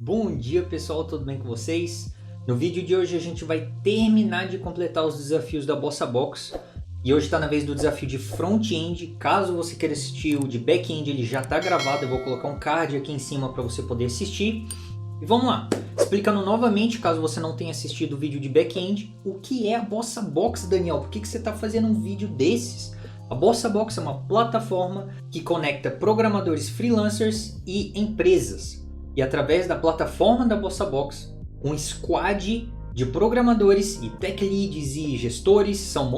Bom dia pessoal, tudo bem com vocês? No vídeo de hoje a gente vai terminar de completar os desafios da BossaBox e hoje está na vez do desafio de front-end. Caso você queira assistir o de back-end, ele já está gravado, eu vou colocar um card aqui em cima para você poder assistir. E vamos lá, explicando novamente, caso você não tenha assistido o vídeo de back-end, o que é a BossaBox, Daniel? Por que você está fazendo um vídeo desses? A BossaBox é uma plataforma que conecta programadores freelancers e empresas. E através da plataforma da BossaBox, um squad de programadores e tech leads e gestores são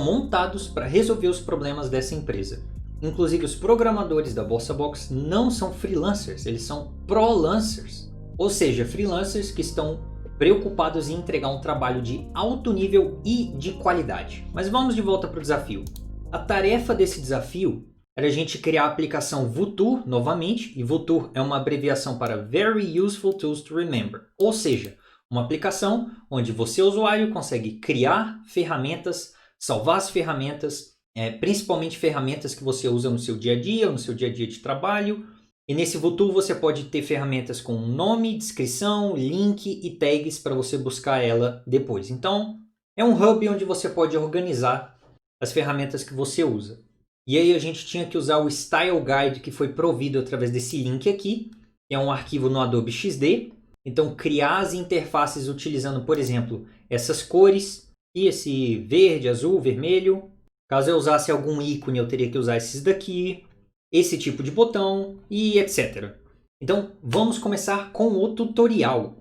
montados para resolver os problemas dessa empresa. Inclusive os programadores da BossaBox não são freelancers, eles são prolancers. Ou seja, freelancers que estão preocupados em entregar um trabalho de alto nível e de qualidade. Mas vamos de volta para o desafio. A tarefa desse desafio era a gente criar a aplicação Vutur novamente, e Vutur é uma abreviação para Very Useful Tools to Remember, ou seja, uma aplicação onde você, usuário, consegue criar ferramentas, salvar as ferramentas, principalmente ferramentas que você usa no seu dia a dia, ou no seu dia a dia de trabalho. E nesse Vutur você pode ter ferramentas com nome, descrição, link e tags para você buscar ela depois. Então, é um hub onde você pode organizar as ferramentas que você usa. E aí a gente tinha que usar o Style Guide que foi provido através desse link aqui, que é um arquivo no Adobe XD. Então criar as interfaces utilizando, por exemplo, essas cores, e esse verde, azul, vermelho. Caso eu usasse algum ícone, eu teria que usar esses daqui, esse tipo de botão e etc. Então vamos começar com o tutorial.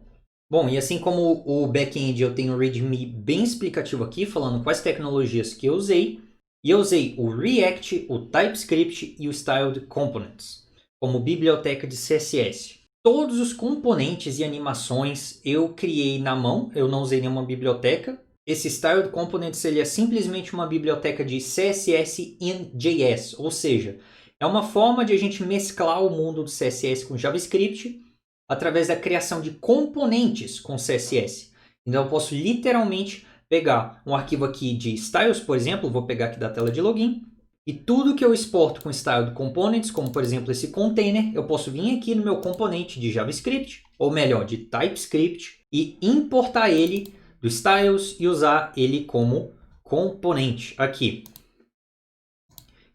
Bom, e assim como o back-end eu tenho um README bem explicativo aqui, falando quais tecnologias que eu usei. E eu usei o React, o TypeScript e o Styled Components como biblioteca de CSS. Todos os componentes e animações eu criei na mão, eu não usei nenhuma biblioteca. Esse Styled Components ele é simplesmente uma biblioteca de CSS in JS, ou seja, é uma forma de a gente mesclar o mundo do CSS com JavaScript através da criação de componentes com CSS. Então eu posso literalmente pegar um arquivo aqui de styles, por exemplo, vou pegar aqui da tela de login, e tudo que eu exporto com styled components, como por exemplo esse container, eu posso vir aqui no meu componente de JavaScript, ou melhor, de TypeScript, e importar ele do styles e usar ele como componente aqui.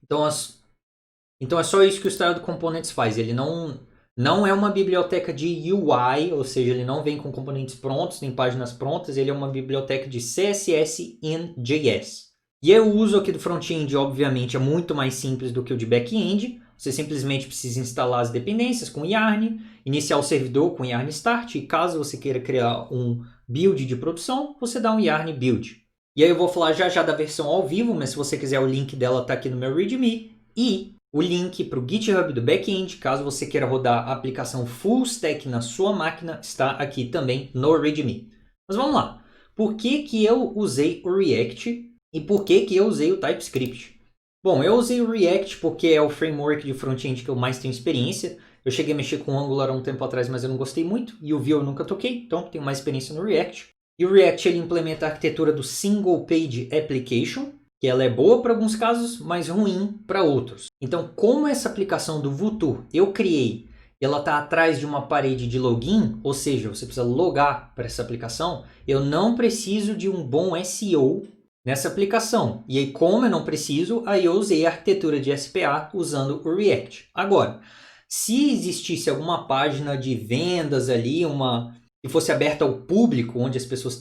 Então é só isso que o styled components faz, ele não é uma biblioteca de UI, ou seja, ele não vem com componentes prontos, nem páginas prontas, ele é uma biblioteca de CSS in JS. E o uso aqui do front-end, obviamente, é muito mais simples do que o de back-end. Você simplesmente precisa instalar as dependências com Yarn, iniciar o servidor com Yarn Start, e caso você queira criar um build de produção, você dá um Yarn Build. E aí eu vou falar já da versão ao vivo, mas se você quiser o link dela está aqui no meu README, e o link para o GitHub do back-end, caso você queira rodar a aplicação full stack na sua máquina, está aqui também no README. Mas vamos lá. Por que eu usei o React e por que eu usei o TypeScript? Bom, eu usei o React porque é o framework de front-end que eu mais tenho experiência. Eu cheguei a mexer com o Angular há um tempo atrás, mas eu não gostei muito. E o Vue eu nunca toquei, então tenho mais experiência no React. E o React ele implementa a arquitetura do Single Page Application, que ela é boa para alguns casos, mas ruim para outros. Então, como essa aplicação do Vutur eu criei, ela está atrás de uma parede de login, ou seja, você precisa logar para essa aplicação, eu não preciso de um bom SEO nessa aplicação. E aí, como eu não preciso, aí eu usei a arquitetura de SPA usando o React. Agora, se existisse alguma página de vendas ali, que fosse aberta ao público, onde as pessoas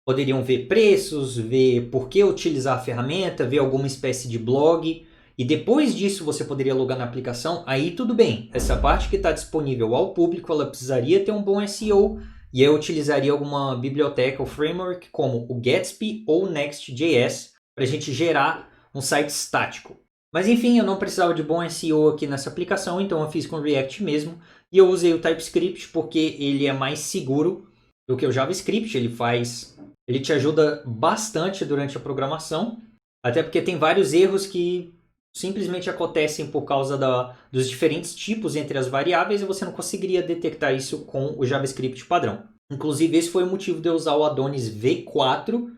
poderiam ver preços, ver por que utilizar a ferramenta, ver alguma espécie de blog. E depois disso você poderia logar na aplicação, aí tudo bem. Essa parte que está disponível ao público, ela precisaria ter um bom SEO. E eu utilizaria alguma biblioteca ou framework como o Gatsby ou Next.js para a gente gerar um site estático. Mas enfim, eu não precisava de bom SEO aqui nessa aplicação, então eu fiz com o React mesmo. E eu usei o TypeScript porque ele é mais seguro do que o JavaScript. Ele te ajuda bastante durante a programação, até porque tem vários erros que simplesmente acontecem por causa dos diferentes tipos entre as variáveis e você não conseguiria detectar isso com o JavaScript padrão. Inclusive, esse foi o motivo de eu usar o Adonis V4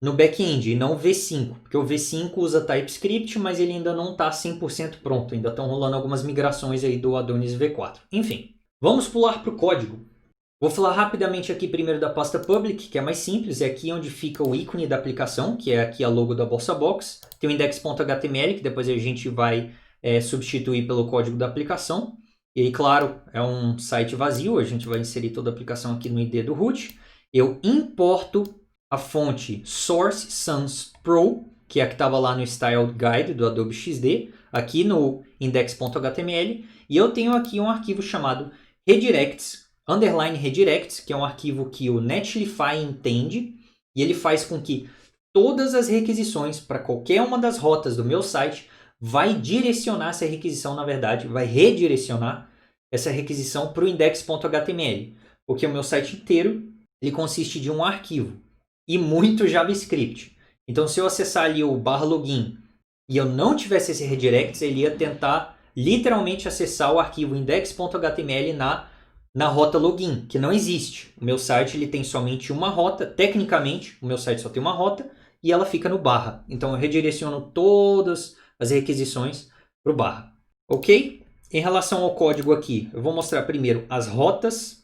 no back-end e não o V5, porque o V5 usa TypeScript, mas ele ainda não está 100% pronto, ainda estão rolando algumas migrações aí do Adonis V4. Enfim, Vamos pular para o código. Vou falar rapidamente aqui primeiro da pasta public, que é mais simples. É aqui onde fica o ícone da aplicação, que é aqui a logo da BossaBox. Tem o index.html, que depois a gente vai substituir pelo código da aplicação. E aí, claro, é um site vazio. A gente vai inserir toda a aplicação aqui no ID do root. Eu importo a fonte Source Sans Pro, que é a que estava lá no Style Guide do Adobe XD, aqui no index.html. E eu tenho aqui um arquivo chamado redirects, _redirects, que é um arquivo que o Netlify entende e ele faz com que todas as requisições para qualquer uma das rotas do meu site vai direcionar essa requisição, na verdade, vai redirecionar essa requisição para o index.html, porque o meu site inteiro ele consiste de um arquivo e muito JavaScript. Então, se eu acessar ali o /login e eu não tivesse esse redirects, ele ia tentar literalmente acessar o arquivo index.html na rota login, que não existe. O meu site ele tem somente uma rota. Tecnicamente, o meu site só tem uma rota e ela fica no barra. Então, eu redireciono todas as requisições para o barra. Ok? Em relação ao código aqui, eu vou mostrar primeiro as rotas.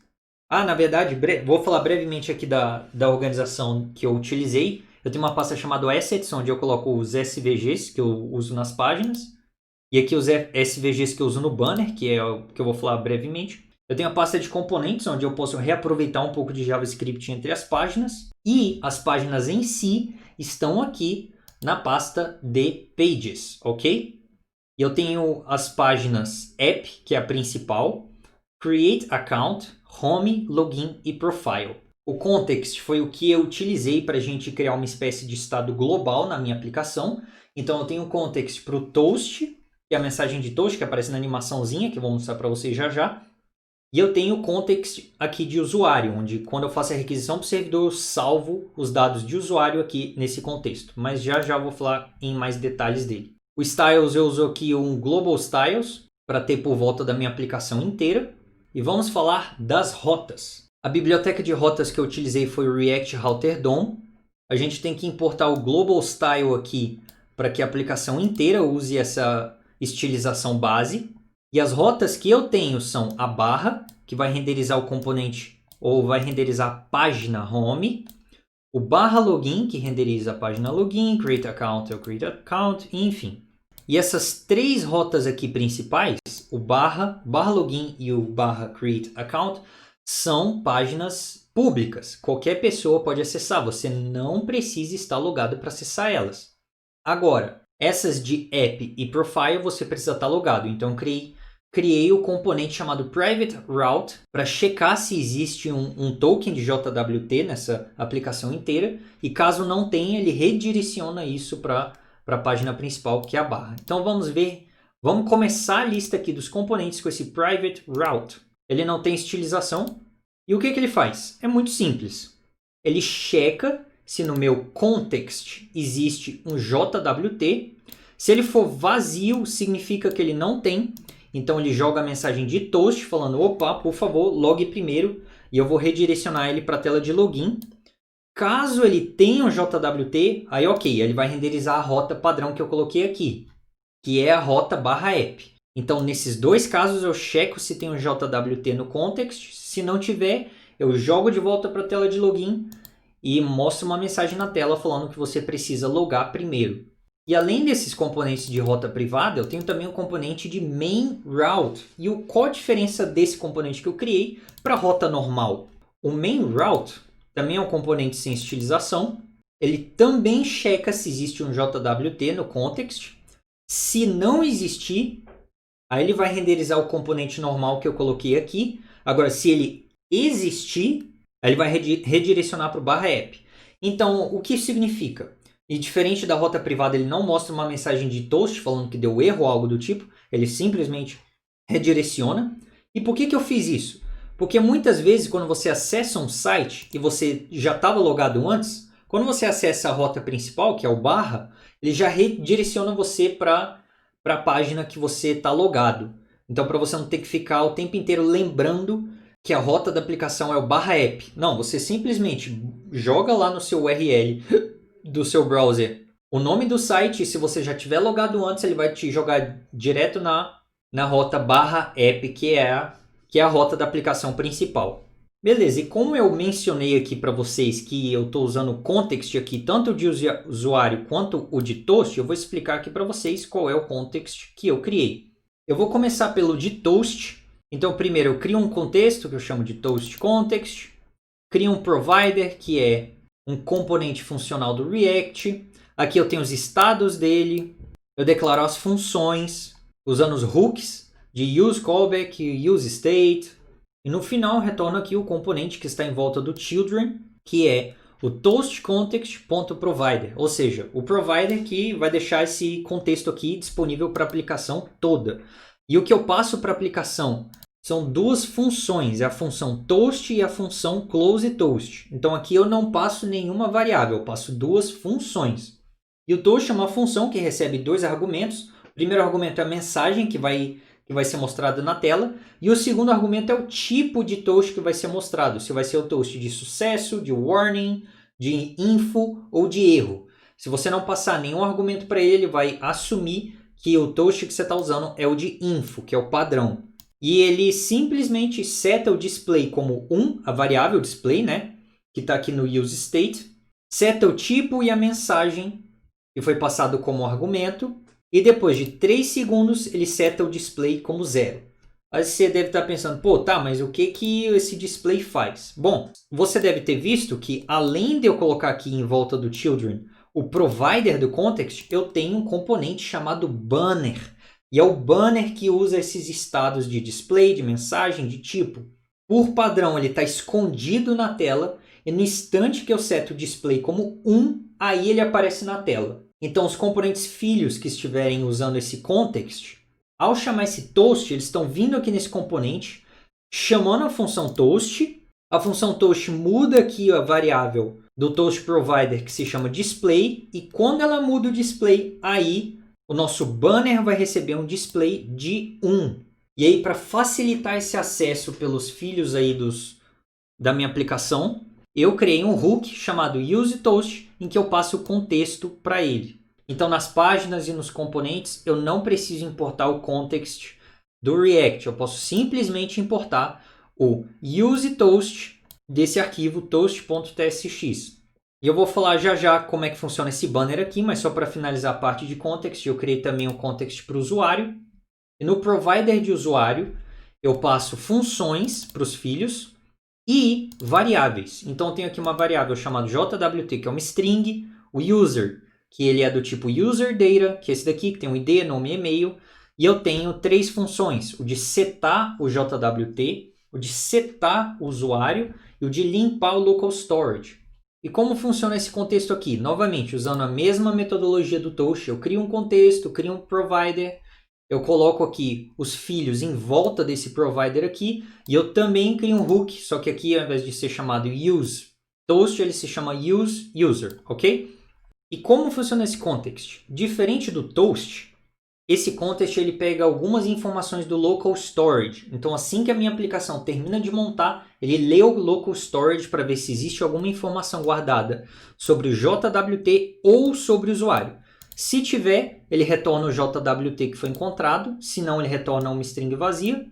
Na verdade, vou falar brevemente aqui da organização que eu utilizei. Eu tenho uma pasta chamada Assets, onde eu coloco os SVGs que eu uso nas páginas. E aqui os SVGs que eu uso no banner, que é o que eu vou falar brevemente. Eu tenho a pasta de componentes, onde eu posso reaproveitar um pouco de JavaScript entre as páginas. E as páginas em si estão aqui na pasta de Pages, ok? E eu tenho as páginas App, que é a principal, Create Account, Home, Login e Profile. O Context foi o que eu utilizei para a gente criar uma espécie de estado global na minha aplicação. Então eu tenho o Context para o Toast, que é a mensagem de Toast que aparece na animaçãozinha, que eu vou mostrar para vocês já já. E eu tenho o Context aqui de usuário, onde quando eu faço a requisição para o servidor, eu salvo os dados de usuário aqui nesse contexto. Mas já já vou falar em mais detalhes dele. O Styles eu uso aqui um Global Styles para ter por volta da minha aplicação inteira. E vamos falar das rotas. A biblioteca de rotas que eu utilizei foi o React Router DOM. A gente tem que importar o Global Style aqui para que a aplicação inteira use essa estilização base. E as rotas que eu tenho são a barra, que vai renderizar o componente ou vai renderizar a página home. O /login, que renderiza a página login, create account é o create account, enfim. E essas três rotas aqui principais, o /login e o /create account, são páginas públicas. Qualquer pessoa pode acessar, você não precisa estar logado para acessar elas. Agora, essas de app e profile você precisa estar logado. Então, criei o componente chamado Private Route para checar se existe um token de JWT nessa aplicação inteira. E caso não tenha, ele redireciona isso para a página principal, que é a barra. Então, vamos começar a lista aqui dos componentes com esse Private Route. Ele não tem estilização. E o que ele faz? É muito simples. Ele checa se no meu context existe um JWT. Se ele for vazio, significa que ele não tem. Então ele joga a mensagem de toast falando, opa, por favor, logue primeiro. E eu vou redirecionar ele para a tela de login. Caso ele tenha um JWT, aí ok, ele vai renderizar a rota padrão que eu coloquei aqui, que é a rota /app. Então nesses dois casos eu checo se tem um JWT no context. Se não tiver, eu jogo de volta para a tela de login e mostro uma mensagem na tela falando que você precisa logar primeiro. E além desses componentes de rota privada, eu tenho também um componente de main route. E qual a diferença desse componente que eu criei para a rota normal? O main route também é um componente sem estilização. Ele também checa se existe um JWT no context. Se não existir, aí ele vai renderizar o componente normal que eu coloquei aqui. Agora, se ele existir, aí ele vai redirecionar para o /app. Então, o que isso significa? E diferente da rota privada, ele não mostra uma mensagem de toast falando que deu erro ou algo do tipo. Ele simplesmente redireciona. E por que eu fiz isso? Porque muitas vezes, quando você acessa um site e você já estava logado antes, quando você acessa a rota principal, que é o barra, ele já redireciona você para a página que você está logado. Então, para você não ter que ficar o tempo inteiro lembrando que a rota da aplicação é o /app. Não, você simplesmente joga lá no seu URL do seu browser o nome do site, e se você já tiver logado antes, ele vai te jogar direto na rota /app, que é que é a rota da aplicação principal. Beleza, e como eu mencionei aqui para vocês que eu estou usando o context aqui, tanto de usuário quanto o de Toast, eu vou explicar aqui para vocês qual é o context que eu criei. Eu vou começar pelo de Toast. Então, primeiro eu crio um contexto que eu chamo de Toast Context. Crio um provider, que é um componente funcional do React. Aqui eu tenho os estados dele. Eu declaro as funções, usando os hooks de use callback, use state. E no final eu retorno aqui o componente que está em volta do children, que é o toastContext.provider. Ou seja, o provider que vai deixar esse contexto aqui disponível para a aplicação toda. E o que eu passo para a aplicação são duas funções, a função toast e a função closeToast. Então aqui eu não passo nenhuma variável, eu passo duas funções. E o toast é uma função que recebe dois argumentos. O primeiro argumento é a mensagem que vai ser mostrada na tela. E o segundo argumento é o tipo de toast que vai ser mostrado. Se vai ser o toast de sucesso, de warning, de info ou de erro. Se você não passar nenhum argumento para ele, vai assumir que o toast que você está usando é o de info, que é o padrão. E ele simplesmente seta o display como 1, a variável display, né? Que está aqui no use state. Seta o tipo e a mensagem que foi passado como argumento. E depois de 3 segundos, ele seta o display como 0. Aí você deve estar pensando, pô, tá, mas o que esse display faz? Bom, você deve ter visto que além de eu colocar aqui em volta do children o provider do context, eu tenho um componente chamado banner. E é o banner que usa esses estados de display, de mensagem, de tipo. Por padrão, ele está escondido na tela. E no instante que eu seto o display como 1, aí ele aparece na tela. Então, os componentes filhos que estiverem usando esse context, ao chamar esse toast, eles estão vindo aqui nesse componente, chamando a função toast. A função toast muda aqui a variável do toast provider, que se chama display. E quando ela muda o display, aí o nosso banner vai receber um display de 1. E aí, para facilitar esse acesso pelos filhos aí da minha aplicação, eu criei um hook chamado useToast, em que eu passo o contexto para ele. Então, nas páginas e nos componentes, eu não preciso importar o context do React. Eu posso simplesmente importar o useToast desse arquivo toast.tsx. E eu vou falar já já como é que funciona esse banner aqui, mas só para finalizar a parte de context, eu criei também um context para o usuário. E no provider de usuário, eu passo funções para os filhos e variáveis. Então, eu tenho aqui uma variável chamada JWT, que é uma string, o user, que ele é do tipo userData, que é esse daqui, que tem um ID, nome e e-mail. E eu tenho 3 funções, o de setar o JWT, o de setar o usuário e o de limpar o local storage. E como funciona esse contexto aqui? Novamente, usando a mesma metodologia do Toast, eu crio um contexto, crio um provider, eu coloco aqui os filhos em volta desse provider aqui, e eu também crio um hook, só que aqui ao invés de ser chamado use Toast, ele se chama use user, ok? E como funciona esse context? Diferente do Toast, esse context ele pega algumas informações do local storage. Então, assim que a minha aplicação termina de montar, ele lê o local storage para ver se existe alguma informação guardada sobre o JWT ou sobre o usuário. Se tiver, ele retorna o JWT que foi encontrado. Se não, ele retorna uma string vazia.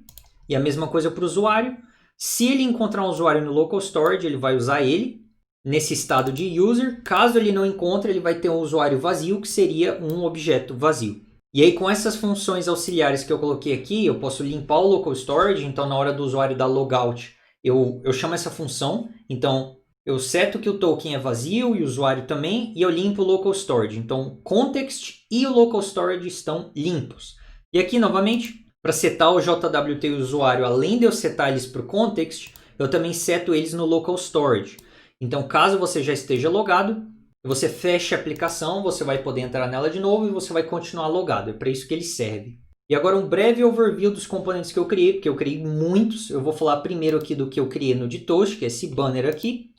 E a mesma coisa para o usuário. Se ele encontrar um usuário no local storage, ele vai usar ele nesse estado de user. Caso ele não encontre, ele vai ter um usuário vazio, que seria um objeto vazio. E aí, com essas funções auxiliares que eu coloquei aqui, eu posso limpar o local storage. Então, na hora do usuário dar logout, eu chamo essa função. Então, eu seto que o token é vazio e o usuário também. E eu limpo o local storage. Então, context e o local storage estão limpos. E aqui, novamente, para setar o JWT e o usuário, além de eu setar eles para o context, eu também seto eles no local storage. Então, caso você já esteja logado, você fecha a aplicação, você vai poder entrar nela de novo e você vai continuar logado. É para isso que ele serve. E agora um breve overview dos componentes que eu criei, porque eu criei muitos. Eu vou falar primeiro aqui do que eu criei no de Toast, que é esse banner aqui.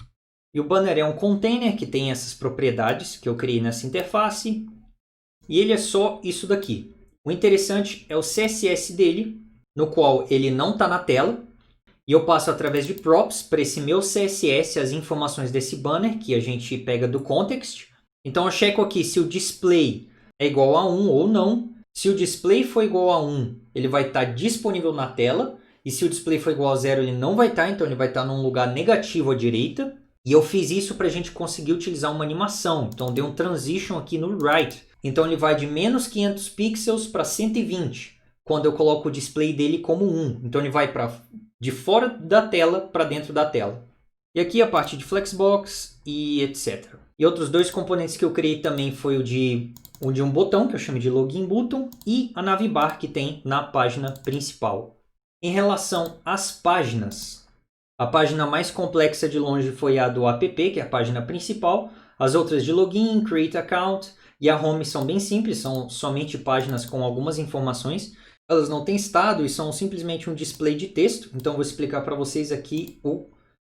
E o banner é um container que tem essas propriedades que eu criei nessa interface. E ele é só isso daqui. O interessante é o CSS dele, no qual ele não está na tela. E eu passo através de props para esse meu CSS as informações desse banner que a gente pega do context. Então eu checo aqui se o display é igual a 1 ou não. Se o display for igual a 1, ele vai estar disponível na tela. e se o display for igual a 0 ele não vai estar, então ele vai estar num lugar negativo à direita. E eu fiz isso para a gente conseguir utilizar uma animação, então dei um transition aqui no right. Então ele vai de menos 500 pixels para 120, quando eu coloco o display dele como 1. Então ele vai de fora da tela para dentro da tela. E aqui a parte de Flexbox e etc. E outros dois componentes que eu criei também foi o de um botão, que eu chamo de Login Button, e a navbar que tem na página principal. Em relação às páginas, a página mais complexa de longe foi a do app, que é a página principal. As outras de Login, Create Account e a Home são bem simples, são somente páginas com algumas informações. Elas não têm estado e são simplesmente um display de texto. Então vou explicar para vocês aqui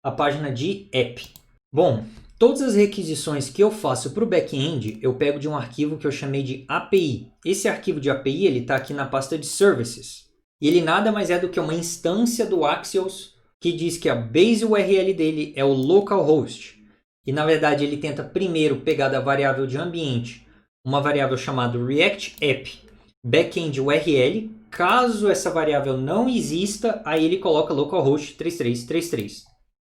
a página de app. Bom, todas as requisições que eu faço para o back-end, eu pego de um arquivo que eu chamei de API. Esse arquivo de API está aqui na pasta de Services. E ele nada mais é do que uma instância do Axios que diz que a base URL dele é o localhost. E na verdade ele tenta primeiro pegar da variável de ambiente uma variável chamada React App backend URL. Caso essa variável não exista, aí ele coloca localhost 3333.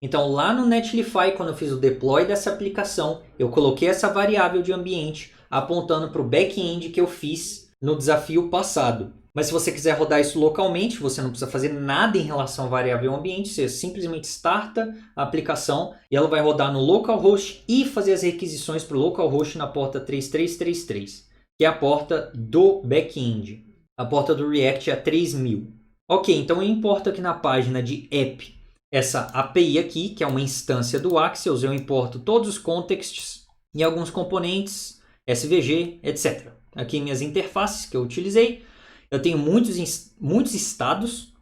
Então lá no Netlify, quando eu fiz o deploy dessa aplicação, eu coloquei essa variável de ambiente apontando para o back-end que eu fiz no desafio passado. Mas se você quiser rodar isso localmente, você não precisa fazer nada em relação à variável ambiente, você simplesmente starta a aplicação e ela vai rodar no localhost e fazer as requisições para o localhost na porta 3333, que é a porta do back-end. A porta do React é 3000. Ok, então eu importo aqui na página de app essa API aqui, que é uma instância do Axios. Eu importo todos os contexts e alguns componentes, SVG, etc. Aqui minhas interfaces que eu utilizei. Eu tenho muitos estados.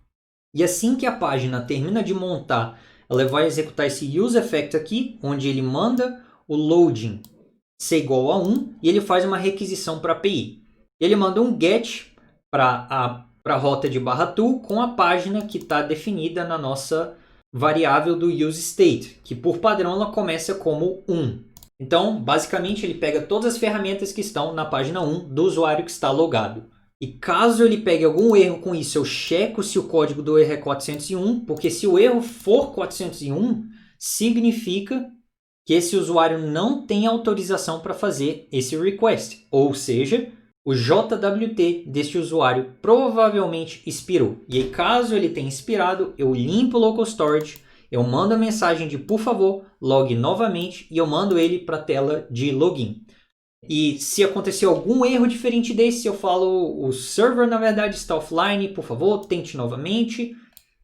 E assim que a página termina de montar, ela vai executar esse useEffect aqui, onde ele manda o loading ser igual a 1 e ele faz uma requisição para a API. Ele manda um get para a rota de /to com a página que está definida na nossa variável do useState, que por padrão ela começa como 1. Então, basicamente, ele pega todas as ferramentas que estão na página 1 do usuário que está logado. E caso ele pegue algum erro com isso, eu checo se o código do erro é 401, porque se o erro for 401, significa que esse usuário não tem autorização para fazer esse request. Ou seja, o JWT deste usuário provavelmente expirou. E aí, caso ele tenha expirado, eu limpo o local storage, eu mando a mensagem de por favor, log novamente e eu mando ele para a tela de login. E se acontecer algum erro diferente desse, eu falo o server na verdade está offline, por favor, tente novamente.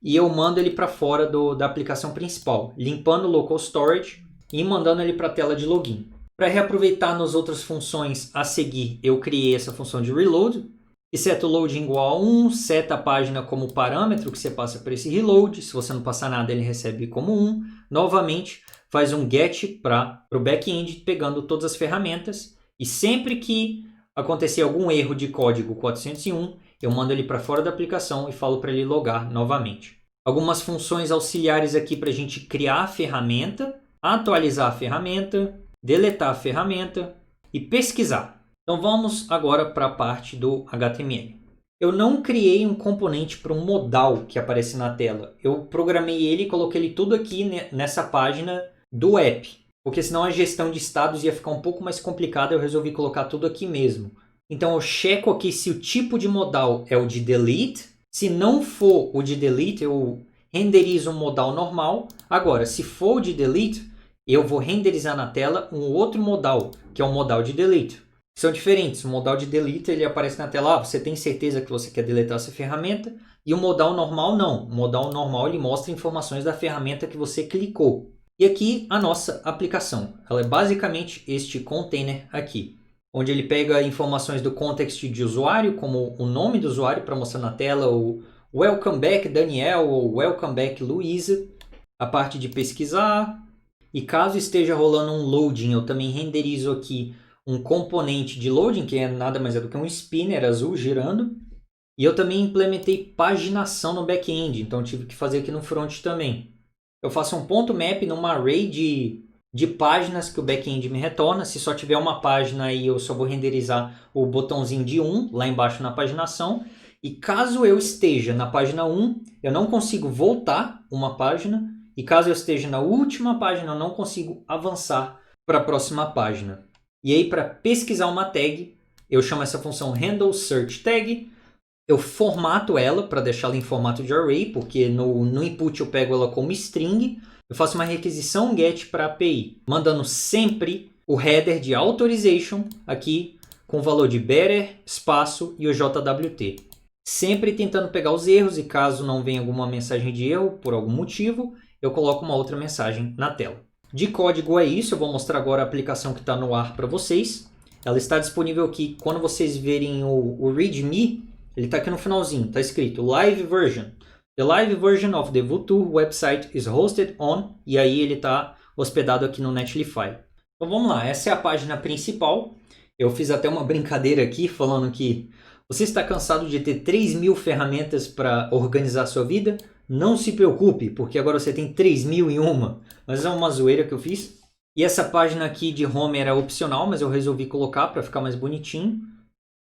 E eu mando ele para fora da aplicação principal, limpando o local storage e mandando ele para a tela de login. Para reaproveitar nas outras funções a seguir, eu criei essa função de reload. E seta o loading igual a 1, seta a página como parâmetro que você passa para esse reload. Se você não passar nada, ele recebe como 1. Novamente, faz um get para o back-end pegando todas as ferramentas. E sempre que acontecer algum erro de código 401, eu mando ele para fora da aplicação e falo para ele logar novamente. Algumas funções auxiliares aqui para a gente criar a ferramenta, atualizar a ferramenta, deletar a ferramenta e pesquisar. Então vamos agora para a parte do HTML. Eu não criei um componente para um modal que aparece na tela. Eu programei ele e coloquei ele tudo aqui nessa página do app. Porque senão a gestão de estados ia ficar um pouco mais complicada. Eu resolvi colocar tudo aqui mesmo. Então eu checo aqui se o tipo de modal é o de delete. Se não for o de delete, eu renderizo um modal normal. Agora, se for o de delete, eu vou renderizar na tela um outro modal, que é o modal de delete. São diferentes. O modal de delete ele aparece na tela, você tem certeza que você quer deletar essa ferramenta. E o modal normal não. O modal normal ele mostra informações da ferramenta que você clicou. E aqui a nossa aplicação. Ela é basicamente este container aqui, onde ele pega informações do context de usuário, como o nome do usuário para mostrar na tela, o Welcome Back Daniel ou Welcome Back Luísa, a parte de pesquisar. E caso esteja rolando um loading, eu também renderizo aqui um componente de loading, que é nada mais do que um spinner azul girando. E eu também implementei paginação no back-end, então tive que fazer aqui no front também. Eu faço um ponto map numa array de páginas que o back-end me retorna. Se só tiver uma página aí, eu só vou renderizar o botãozinho de 1 lá embaixo na paginação. E caso eu esteja na página 1, eu não consigo voltar uma página. E caso eu esteja na última página, eu não consigo avançar para a próxima página. E aí, para pesquisar uma tag, eu chamo essa função handle search tag. Eu formato ela para deixá-la em formato de array, porque no input eu pego ela como string. Eu faço uma requisição get para API, mandando sempre o header de authorization aqui com o valor de better, espaço e o JWT. Sempre tentando pegar os erros e caso não venha alguma mensagem de erro por algum motivo, eu coloco uma outra mensagem na tela. De código é isso, eu vou mostrar agora a aplicação que está no ar para vocês. Ela está disponível aqui, quando vocês verem o README, ele está aqui no finalzinho, está escrito Live Version. The live version of the Vutur website is hosted on, e aí ele está hospedado aqui no Netlify. Então vamos lá, essa é a página principal. Eu fiz até uma brincadeira aqui falando que você está cansado de ter 3.000 ferramentas para organizar a sua vida? Não se preocupe, porque agora você tem 3.001. Mas é uma zoeira que eu fiz. E essa página aqui de home era opcional, mas eu resolvi colocar para ficar mais bonitinho.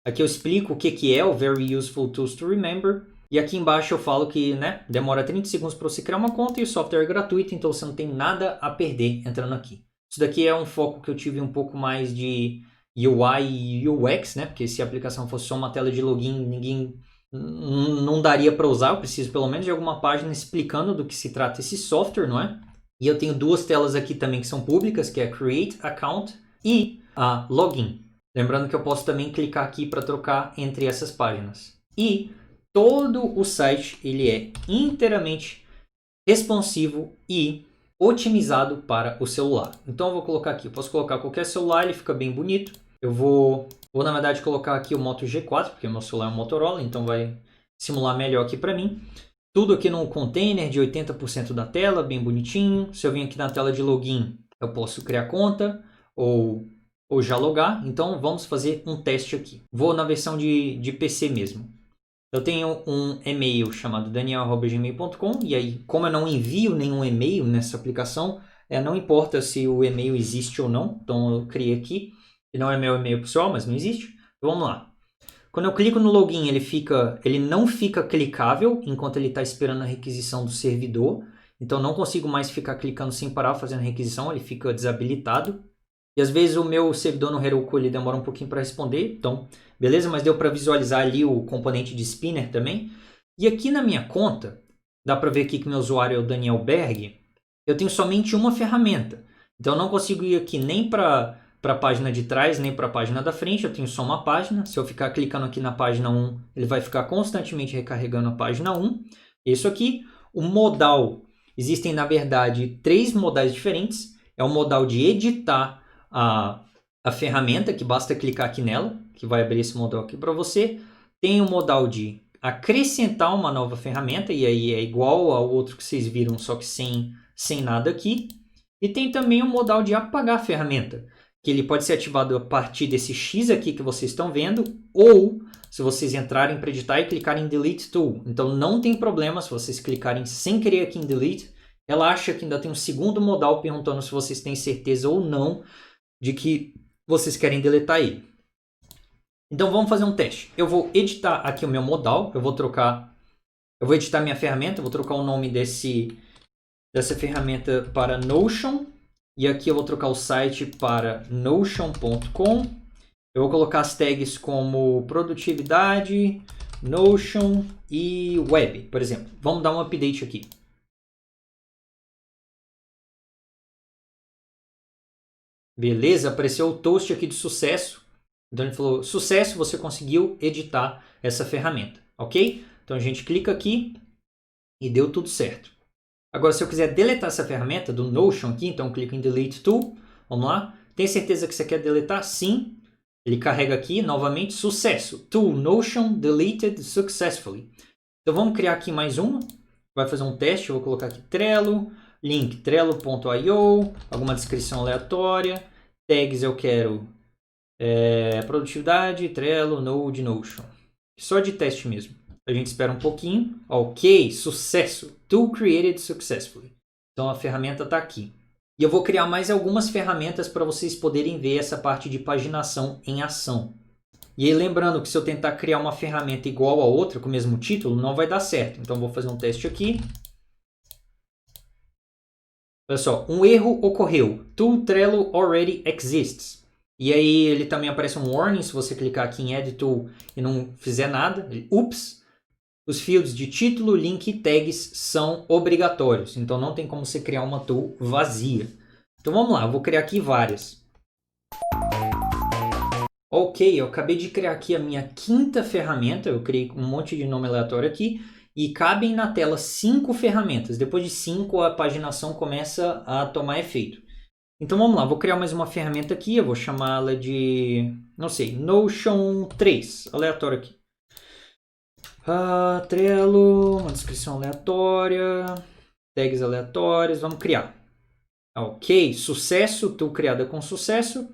Aqui eu explico o que é o Very Useful Tools to Remember. E aqui embaixo eu falo que demora 30 segundos para você criar uma conta e o software é gratuito, então você não tem nada a perder entrando aqui. Isso daqui é um foco que eu tive um pouco mais de UI e UX, porque se a aplicação fosse só uma tela de login, ninguém não daria para usar. Eu preciso pelo menos de alguma página explicando do que se trata esse software, não é? E eu tenho duas telas aqui também que são públicas, que é Create Account e a Login. Lembrando que eu posso também clicar aqui para trocar entre essas páginas. E todo o site ele é inteiramente responsivo e otimizado para o celular. Então eu vou colocar aqui, eu posso colocar qualquer celular, ele fica bem bonito. Eu vou na verdade colocar aqui o Moto G4, porque o meu celular é um Motorola, então vai simular melhor aqui para mim. Tudo aqui no container de 80% da tela, bem bonitinho. Se eu vim aqui na tela de login, eu posso criar conta ou já logar. Então vamos fazer um teste aqui. Vou na versão de PC mesmo. Eu tenho um e-mail chamado daniel@gmail.com e aí, como eu não envio nenhum e-mail nessa aplicação, não importa se o e-mail existe ou não. Então eu criei aqui, e não é meu e-mail pessoal, mas não existe. Então, vamos lá. Quando eu clico no login, ele não fica clicável enquanto ele está esperando a requisição do servidor. Então não consigo mais ficar clicando sem parar fazendo requisição, ele fica desabilitado. E às vezes o meu servidor no Heroku ele demora um pouquinho para responder, então beleza, mas deu para visualizar ali o componente de spinner também. E aqui na minha conta, dá para ver aqui que meu usuário é o Daniel Berg, eu tenho somente uma ferramenta. Então eu não consigo ir aqui nem para a página de trás, nem para a página da frente, eu tenho só uma página. Se eu ficar clicando aqui na página 1, ele vai ficar constantemente recarregando a página 1. Isso aqui, o modal, existem na verdade 3 modais diferentes. É o modal de editar a ferramenta, que basta clicar aqui nela, que vai abrir esse modal aqui para você. Tem o modal de acrescentar uma nova ferramenta, e aí é igual ao outro que vocês viram, só que sem nada aqui. E tem também o modal de apagar a ferramenta, que ele pode ser ativado a partir desse X aqui que vocês estão vendo, ou se vocês entrarem para editar e clicarem em Delete Tool. Então não tem problema se vocês clicarem sem querer aqui em Delete. Relaxa que ainda tem um segundo modal perguntando se vocês têm certeza ou não de que vocês querem deletar ele. Então vamos fazer um teste. Eu vou editar aqui o meu modal, eu vou editar minha ferramenta, eu vou trocar o nome dessa ferramenta para Notion, e aqui eu vou trocar o site para notion.com. Eu vou colocar as tags como produtividade, Notion e web, por exemplo. Vamos dar um update aqui. Beleza, apareceu o toast aqui de sucesso. Então ele falou, sucesso, você conseguiu editar essa ferramenta, ok? Então a gente clica aqui e deu tudo certo. Agora se eu quiser deletar essa ferramenta do Notion aqui, então eu clico em Delete Tool. Vamos lá. Tem certeza que você quer deletar? Sim. Ele carrega aqui novamente, sucesso. Tool Notion deleted successfully. Então vamos criar aqui mais uma. Vai fazer um teste, eu vou colocar aqui Trello. Link trello.io, alguma descrição aleatória, tags eu quero produtividade, Trello, Node, Notion. Só de teste mesmo. A gente espera um pouquinho. Ok, sucesso. Tool created successfully. Então a ferramenta está aqui. E eu vou criar mais algumas ferramentas para vocês poderem ver essa parte de paginação em ação. E aí lembrando que se eu tentar criar uma ferramenta igual a outra com o mesmo título, não vai dar certo. Então vou fazer um teste aqui. Olha só, um erro ocorreu. Tool Trello already exists. E aí ele também aparece um warning se você clicar aqui em Add Tool e não fizer nada. Ups! Os fields de título, link e tags são obrigatórios. Então não tem como você criar uma tool vazia. Então vamos lá, eu vou criar aqui várias. Ok, eu acabei de criar aqui a minha quinta ferramenta. Eu criei um monte de nome aleatório aqui. E cabem na tela 5 ferramentas. Depois de 5, a paginação começa a tomar efeito. Então vamos lá, vou criar mais uma ferramenta aqui. Eu vou chamá-la de, não sei, Notion 3. Aleatório aqui. Trello, uma descrição aleatória. Tags aleatórias, vamos criar. Ok, sucesso, tool criada com sucesso.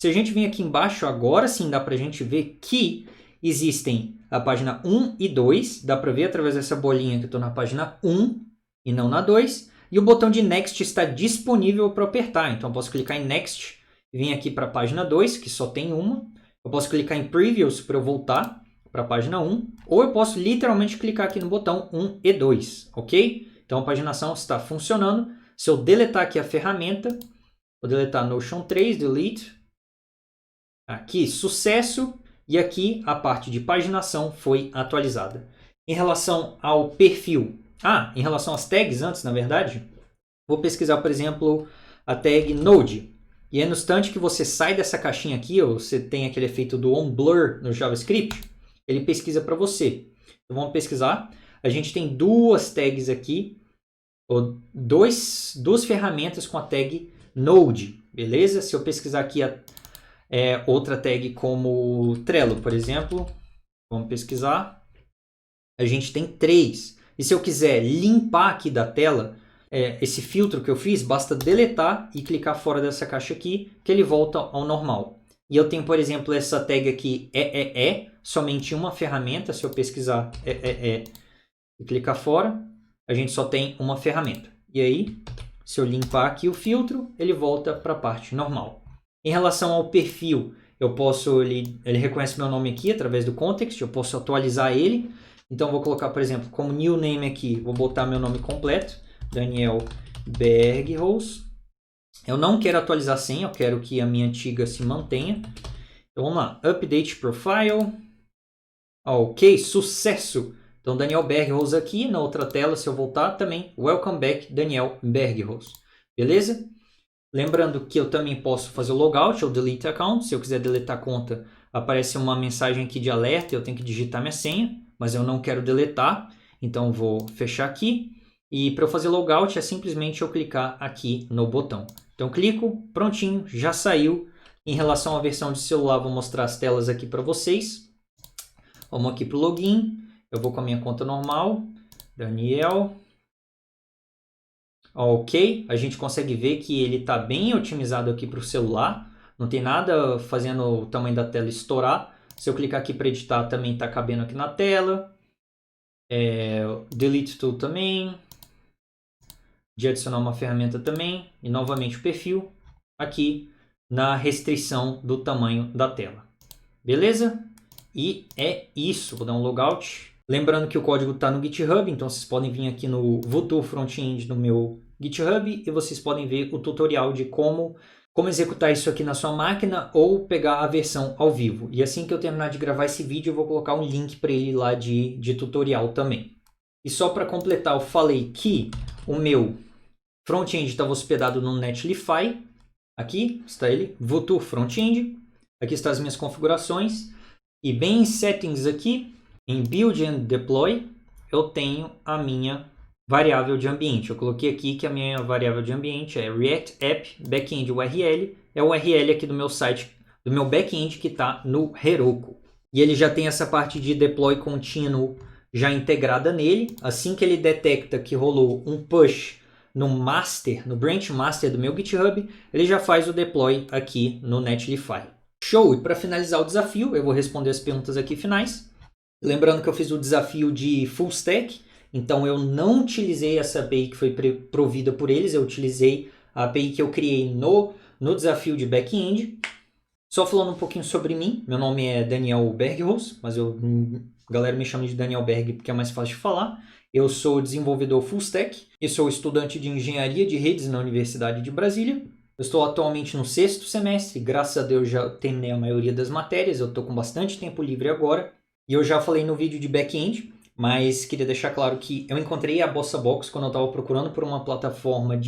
Se a gente vir aqui embaixo, agora sim dá para a gente ver que existem a página 1 e 2. Dá para ver através dessa bolinha que eu estou na página 1 e não na 2. E o botão de Next está disponível para apertar. Então eu posso clicar em Next e vir aqui para a página 2, que só tem uma. Eu posso clicar em Previews para eu voltar para a página 1. Ou eu posso literalmente clicar aqui no botão 1 e 2. Ok? Então a paginação está funcionando. Se eu deletar aqui a ferramenta, vou deletar Notion 3, Delete. Aqui, sucesso. E aqui a parte de paginação foi atualizada. Em relação ao perfil. Em relação às tags antes, na verdade. Vou pesquisar, por exemplo, a tag Node. E é no instante que você sai dessa caixinha aqui, ou você tem aquele efeito do onBlur no JavaScript, ele pesquisa para você. Então vamos pesquisar. A gente tem duas tags aqui. Ou duas ferramentas com a tag Node. Beleza? Se eu pesquisar aqui outra tag como Trello, por exemplo. Vamos pesquisar. A gente tem 3. E se eu quiser limpar aqui da tela esse filtro que eu fiz, basta deletar e clicar fora dessa caixa aqui, que ele volta ao normal. E eu tenho, por exemplo, essa tag aqui somente uma ferramenta. Se eu pesquisar e clicar fora, a gente só tem uma ferramenta. E aí, se eu limpar aqui o filtro, ele volta para a parte normal. Em relação ao perfil, ele reconhece meu nome aqui através do context, eu posso atualizar ele. Então vou colocar, por exemplo, como new name aqui, vou botar meu nome completo, Daniel Berghuis. Eu não quero atualizar a senha, eu quero que a minha antiga se mantenha. Então vamos lá, update profile. Ok, sucesso! Então Daniel Berghuis aqui, na outra tela, se eu voltar também, welcome back Daniel Berghuis. Beleza? Lembrando que eu também posso fazer o logout ou delete account. Se eu quiser deletar a conta, aparece uma mensagem aqui de alerta. Eu tenho que digitar minha senha, mas eu não quero deletar. Então vou fechar aqui. E para eu fazer logout é simplesmente eu clicar aqui no botão. Então clico, prontinho, já saiu. Em relação à versão de celular, vou mostrar as telas aqui para vocês. Vamos aqui para o login. Eu vou com a minha conta normal, Daniel. Ok, a gente consegue ver que ele está bem otimizado aqui para o celular. Não tem nada fazendo o tamanho da tela estourar. Se eu clicar aqui para editar, também está cabendo aqui na tela. Delete Tool também. De adicionar uma ferramenta também. E novamente o perfil aqui na restrição do tamanho da tela. Beleza? E é isso. Vou dar um logout. Lembrando que o código está no GitHub, então vocês podem vir aqui no Vutur Frontend no meu GitHub e vocês podem ver o tutorial de como executar isso aqui na sua máquina ou pegar a versão ao vivo. E assim que eu terminar de gravar esse vídeo, eu vou colocar um link para ele lá de tutorial também. E só para completar, eu falei que o meu Frontend estava hospedado no Netlify. Aqui está ele, Vutur Frontend. Aqui estão as minhas configurações. E bem em Settings aqui, em Build and Deploy, eu tenho a minha variável de ambiente. Eu coloquei aqui que a minha variável de ambiente é React App Backend URL. É o URL aqui do meu site, do meu backend que está no Heroku. E ele já tem essa parte de deploy contínuo já integrada nele. Assim que ele detecta que rolou um push no master, no branch master do meu GitHub, ele já faz o deploy aqui no Netlify. Show! E para finalizar o desafio, eu vou responder as perguntas aqui finais. Lembrando que eu fiz o desafio de full stack, então eu não utilizei essa API que foi provida por eles, eu utilizei a API que eu criei no desafio de back-end. Só falando um pouquinho sobre mim, meu nome é Daniel Berghaus, mas a galera me chama de Daniel Berg porque é mais fácil de falar. Eu sou desenvolvedor full stack e sou estudante de engenharia de redes na Universidade de Brasília. Eu estou atualmente no 6º semestre, graças a Deus já terminei a maioria das matérias, eu estou com bastante tempo livre agora. E eu já falei no vídeo de back-end, mas queria deixar claro que eu encontrei a BossaBox quando eu estava procurando por uma plataforma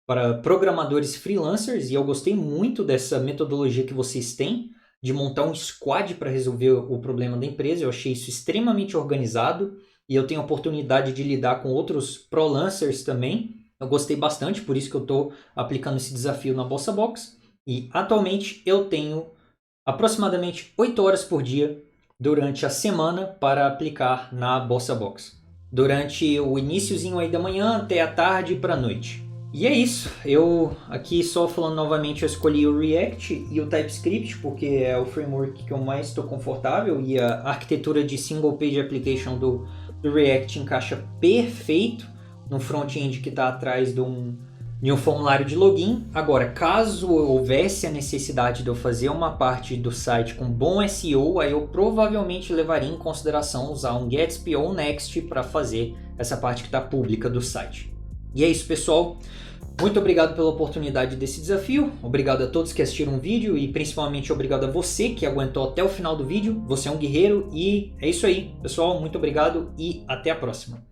para programadores freelancers e eu gostei muito dessa metodologia que vocês têm de montar um squad para resolver o problema da empresa. Eu achei isso extremamente organizado e eu tenho a oportunidade de lidar com outros prolancers também. Eu gostei bastante, por isso que eu estou aplicando esse desafio na BossaBox. E atualmente eu tenho aproximadamente 8 horas por dia durante a semana para aplicar na BossaBox. Durante o iniciozinho aí da manhã até a tarde para a noite. E é isso, eu aqui só falando novamente, eu escolhi o React e o TypeScript porque é o framework que eu mais estou confortável e a arquitetura de single page application do React encaixa perfeito no front-end que está atrás de um formulário de login. Agora, caso houvesse a necessidade de eu fazer uma parte do site com bom SEO, aí eu provavelmente levaria em consideração usar um Gatsby ou Next para fazer essa parte que está pública do site. E é isso, pessoal. Muito obrigado pela oportunidade desse desafio. Obrigado a todos que assistiram o vídeo e principalmente obrigado a você que aguentou até o final do vídeo. Você é um guerreiro e é isso aí, pessoal. Muito obrigado e até a próxima.